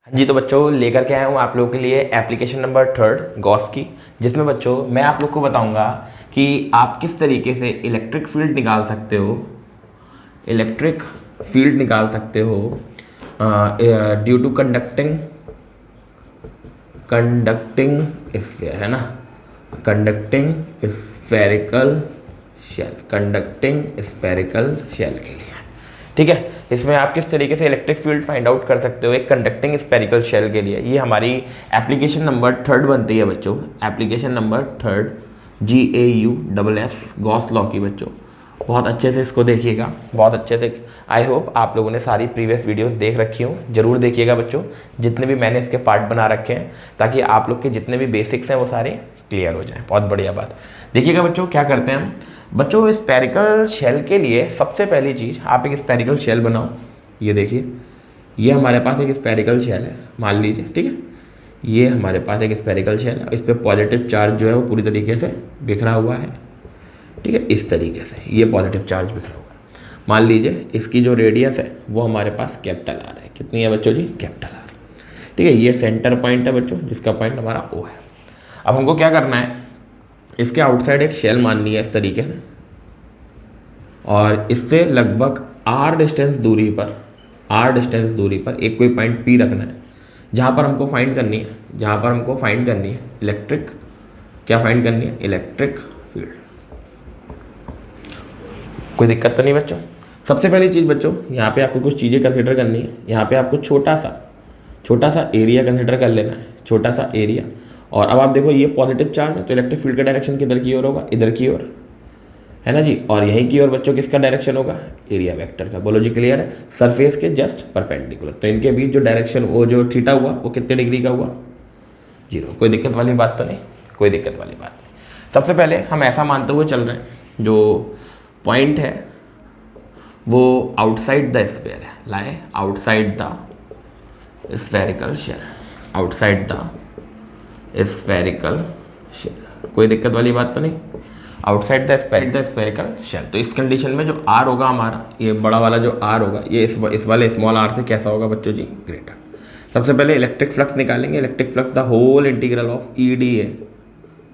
हाँ जी, तो बच्चों लेकर के आया हूँ आप लोगों के लिए एप्लीकेशन नंबर 3 गॉस की, जिसमें बच्चों मैं आप लोग को बताऊंगा कि आप किस तरीके से इलेक्ट्रिक फील्ड निकाल सकते हो। इलेक्ट्रिक फील्ड निकाल सकते हो ड्यू टू कंडक्टिंग स्फीयर, है ना, कंडक्टिंग स्फेरिकल शेल के लिए। ठीक है, इसमें आप किस तरीके से इलेक्ट्रिक फील्ड फाइंड आउट कर सकते हो एक कंडक्टिंग स्पेरिकल शेल के लिए। ये हमारी एप्लीकेशन नंबर 3 बनती है बच्चों, application number 3 GAUSS Gauss law की। बच्चों बहुत अच्छे से इसको देखिएगा, बहुत अच्छे से। आई होप आप लोगों ने सारी प्रीवियस वीडियोस देख रखी हूँ, जरूर देखिएगा बच्चों, जितने भी मैंने इसके पार्ट बना रखे हैं, ताकि आप लोग के जितने भी बेसिक्स हैं वो सारे क्लियर हो जाएं। बहुत बढ़िया बात। देखिएगा बच्चों क्या करते हैं हम बच्चों, स्पेरिकल शेल के लिए सबसे पहली चीज़, आप एक स्पेरिकल शेल बनाओ। ये देखिए, ये हमारे पास एक स्पेरिकल शेल है, मान लीजिए, ठीक है। ये हमारे पास एक स्पेरिकल शेल है, इस पर पॉजिटिव चार्ज जो है वो पूरी तरीके से बिखरा हुआ है, ठीक है। इस तरीके से ये पॉजिटिव चार्ज बिखरा हुआ है। मान लीजिए इसकी जो रेडियस है वो हमारे पास कैपिटल आर है। कितनी है बच्चों जी? कैपिटल आर, ठीक है। ये सेंटर पॉइंट है बच्चों, जिसका पॉइंट हमारा O है। अब हमको क्या करना है, इसके आउटसाइड एक शेल माननी है इस तरीके से, और इससे लगभग r डिस्टेंस दूरी पर एक कोई पॉइंट P रखना है, जहाँ पर हमको फाइंड करनी है, इलेक्ट्रिक, क्या फाइंड करनी है? Electric field. कोई दिक्कत तो नहीं बच्चों? सबसे पहली चीज़ बच्चों, यहाँ पे आपको कुछ चीज़ें कंसिडर करनी है। यहाँ पे आपको छोटा सा एरिया कंसिडर कर लेना है, छोटा सा एरिया। और अब आप देखो, ये पॉजिटिव चार्ज है, तो इलेक्ट्रिक फील्ड का डायरेक्शन किधर की ओर होगा? इधर की ओर, है ना जी। और यहीं की ओर बच्चों किसका डायरेक्शन होगा? एरिया वेक्टर का। बोलो जी, क्लियर है? सरफेस के जस्ट परपेंडिकुलर, तो इनके बीच जो डायरेक्शन, वो जो थीटा हुआ, वो कितने डिग्री का हुआ? 0। कोई दिक्कत वाली बात तो नहीं? कोई दिक्कत वाली बात नहीं। सबसे पहले हम ऐसा मानते हुए चल रहे हैं, जो पॉइंट है वो आउटसाइड द स्फीयर है, लाए outside the spherical shell, outside the spherical shell. कोई दिक्कत वाली बात तो नहीं? Outside the spherical shell. तो इस कंडीशन में जो R होगा हमारा, ये बड़ा वाला जो R होगा, ये इस वाले स्मॉल r से कैसा होगा बच्चों जी? ग्रेटर। सबसे पहले इलेक्ट्रिक फ्लक्स निकालेंगे। Electric flux the whole integral of EDA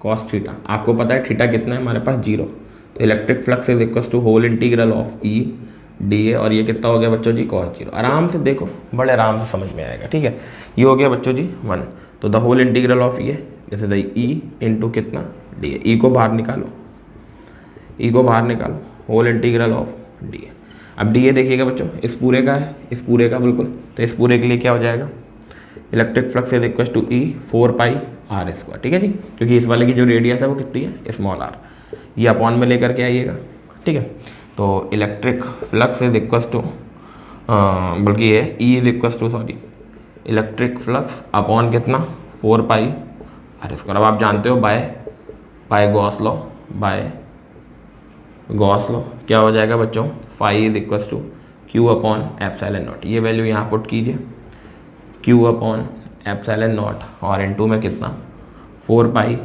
cos theta. आपको पता है थीटा कितना है हमारे पास? 0। तो electric flux is equal to whole integral of EDA, और ये कितना हो गया बच्चों जी? cos 0। आराम से देखो, बड़े आराम से समझ में आएगा, ठीक है। ये हो गया बच्चों जी 1। तो द होल इंटीग्रल ऑफ ये, जैसे द E इंटू कितना? DA। E को बाहर निकालो, होल इंटीग्रल ऑफ DA। अब DA देखिएगा बच्चों, इस पूरे का है, इस पूरे का बिल्कुल। तो इस पूरे के लिए क्या हो जाएगा? Electric flux is equal to E 4πr², ठीक है जी। क्योंकि इस वाले की जो रेडियस है वो कितनी है? Small r। ये अपॉन में लेकर के आइएगा, ठीक है। तो electric flux is equal to, बल्कि ये E is equal to, sorry, electric flux upon कितना? 4πr²। अब आप जानते हो बाय गॉस लॉ क्या हो जाएगा बच्चों? Phi is equal to Q upon epsilon naught. ये वैल्यू यहाँ पुट कीजिए, Q अपॉन एप्सिलॉन नॉट, और इनटू में कितना? 4πr²।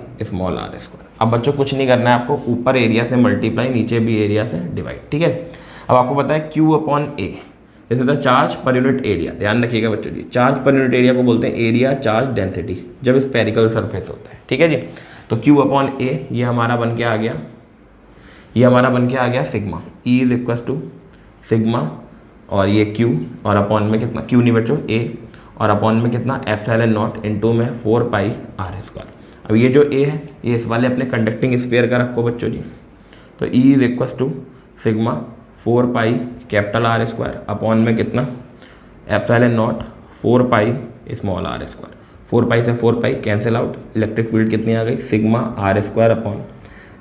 अब बच्चों कुछ नहीं करना है आपको, ऊपर एरिया से मल्टीप्लाई, नीचे भी एरिया से डिवाइड, ठीक है। अब आपको पता है Q upon A, this is the charge per unit area. ध्यान रखिएगा बच्चों जी, चार्ज पर यूनिट एरिया को बोलते हैं एरिया चार्ज डेंसिटी, जब स्पेरिकल सरफेस होता है, ठीक है जी। तो Q अपॉन A ये हमारा बन के आ गया, sigma. E is equal to sigma, और ये Q, और अपॉन में कितना? Q नहीं बच्चों, A, और अपॉन में कितना? एप्सिलॉन नॉट इंटू में 4πr²। अब ये जो A है, ये इस वाले अपने कंडक्टिंग स्फीयर का रखो बच्चों जी। तो E is equal to sigma 4πR² upon में कितना? Epsilon not 4πr²। 4π से 4π कैंसिल आउट, इलेक्ट्रिक फील्ड कितनी आ गई? Sigma r² upon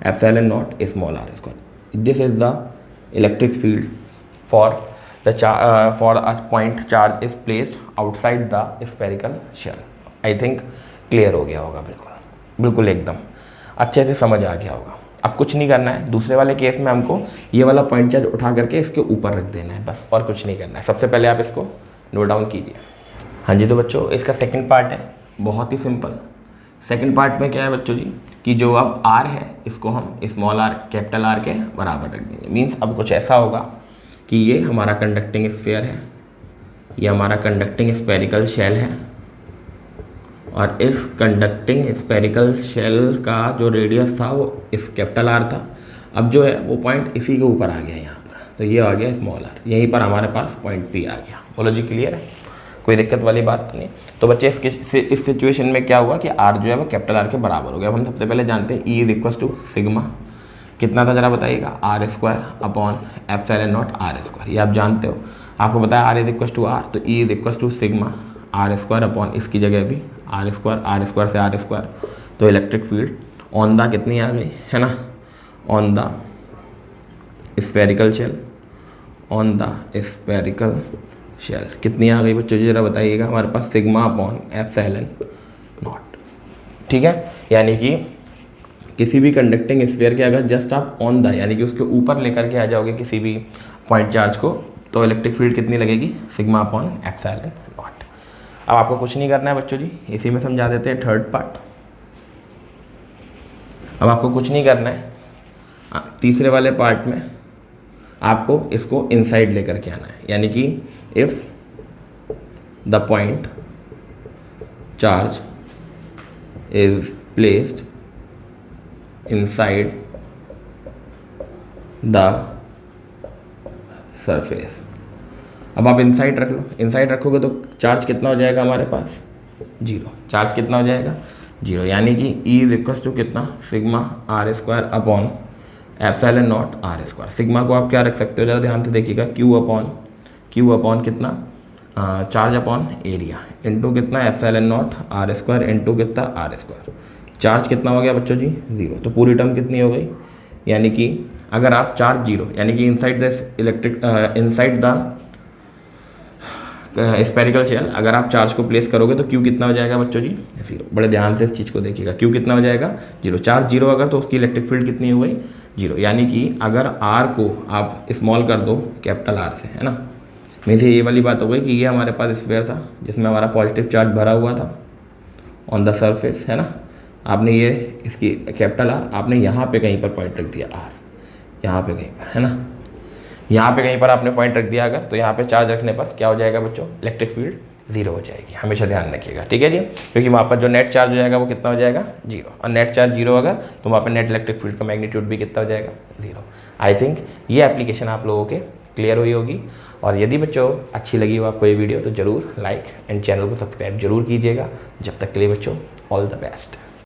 epsilon not small r²। This is the electric field for a point charge is placed outside the spherical shell. I think clear हो गया होगा, बिल्कुल एकदम अच्छे से समझ आ गया होगा। अब कुछ नहीं करना है, दूसरे वाले केस में हमको ये वाला पॉइंट चार्ज उठा करके इसके ऊपर रख देना है, बस, और कुछ नहीं करना है। सबसे पहले आप इसको नोट डाउन कीजिए। हाँ जी, तो बच्चों इसका सेकंड पार्ट है, बहुत ही सिंपल। सेकंड पार्ट में क्या है बच्चों जी, कि जो अब R है इसको हम स्मॉल r कैपिटल R के बराबर रख देंगे। मीन्स अब कुछ ऐसा होगा कि ये हमारा कंडक्टिंग स्फीयर है, ये हमारा कंडक्टिंग स्फेरिकल शेल है, और इस कंडक्टिंग स्पेरिकल शेल का जो रेडियस था वो इस कैपिटल आर था। अब जो है वो पॉइंट इसी के ऊपर आ गया यहाँ पर, तो ये आ गया स्मॉल आर, यहीं पर हमारे पास पॉइंट पी आ गया। बोलो जी क्लियर है, कोई दिक्कत वाली बात नहीं। तो बच्चे इस सिचुएशन में क्या हुआ कि आर जो है वो कैपिटल आर के बराबर हो गया। अब हम सबसे पहले जानते हैं E is equal to sigma कितना था जरा बताइएगा, R square upon epsilon not R square, ये आप जानते हो, आपको पता है R is equal to R, तो E is equal to sigma R square upon इसकी जगह भी आर स्क्वायर से आर स्क्वायर, तो इलेक्ट्रिक फील्ड ऑन द कितनी आ गई है ना, on the spherical shell, on the spherical shell कितनी आ गई बच्चों जरा बताइएगा, हमारे पास सिग्मा अपॉन एप्सिलॉन नॉट। ठीक है, यानी कि किसी भी कंडक्टिंग स्फीयर के अगर जस्ट आप ऑन द यानी कि उसके ऊपर लेकर के आ जाओगे किसी भी पॉइंट चार्ज को, तो इलेक्ट्रिक फील्ड कितनी लगेगी, सिग्मा अपॉन एप्सिलॉन नॉट। अब आपको कुछ नहीं करना है बच्चों जी, इसी में समझा देते हैं थर्ड पार्ट। अब आपको कुछ नहीं करना है, तीसरे वाले पार्ट में आपको इसको इनसाइड लेकर के आना है, यानी कि if the point charge is placed inside the surface. अब आप इनसाइड रख लो, इनसाइड रखोगे तो चार्ज कितना हो जाएगा हमारे पास, जीरो। चार्ज कितना हो जाएगा, जीरो, यानी कि ई इज इक्वल टू कितना, sigma R square upon epsilon not R square. Sigma को आप क्या रख सकते हो जरा ध्यान से देखिएगा, क्यू अपॉन कितना, चार्ज अपॉन एरिया इंटू कितना epsilon not R square into कितना आर स्क्वायर। चार्ज कितना हो गया बच्चों जी, जीरो, तो पूरी टर्म कितनी हो गई, यानी कि अगर आप चार्ज जीरो यानी कि inside the inside the spherical shell अगर आप चार्ज को प्लेस करोगे तो क्यू कितना हो जाएगा बच्चों जी, जीरो। बड़े ध्यान से इस चीज़ को देखिएगा, क्यू कितना हो जाएगा, जीरो। चार्ज जीरो अगर तो उसकी इलेक्ट्रिक फील्ड कितनी हो गई, जीरो। यानी कि अगर आर को आप स्मॉल कर दो कैपिटल आर से, है ना, मीन्स ये वाली बात हो गई कि ये हमारे पास स्फीयर था जिसमें हमारा पॉजिटिव चार्ज भरा हुआ था ऑन द सरफेस, है ना, आपने ये इसकी कैपिटल आर आपने यहाँ पे कहीं पर पॉइंट रख दिया आर, यहाँ पे कहीं पर, है ना, यहाँ पे कहीं पर आपने पॉइंट रख दिया अगर, तो यहाँ पे चार्ज रखने पर क्या हो जाएगा बच्चों, इलेक्ट्रिक फील्ड जीरो हो जाएगी। हमेशा ध्यान रखिएगा, ठीक है जी, क्योंकि वहाँ पर जो नेट चार्ज हो जाएगा वो कितना हो जाएगा, जीरो। और नेट चार्ज जीरो अगर तो वहाँ पर नेट इलेक्ट्रिक फील्ड का मैग्नीट्यूड भी कितना हो जाएगा, जीरो। आई थिंक ये एप्लीकेशन आप लोगों के क्लियर हुई होगी। और यदि बच्चों अच्छी लगी हो आपको ये वीडियो तो ज़रूर लाइक एंड चैनल को सब्सक्राइब जरूर कीजिएगा। जब तक के लिए बच्चों ऑल द बेस्ट।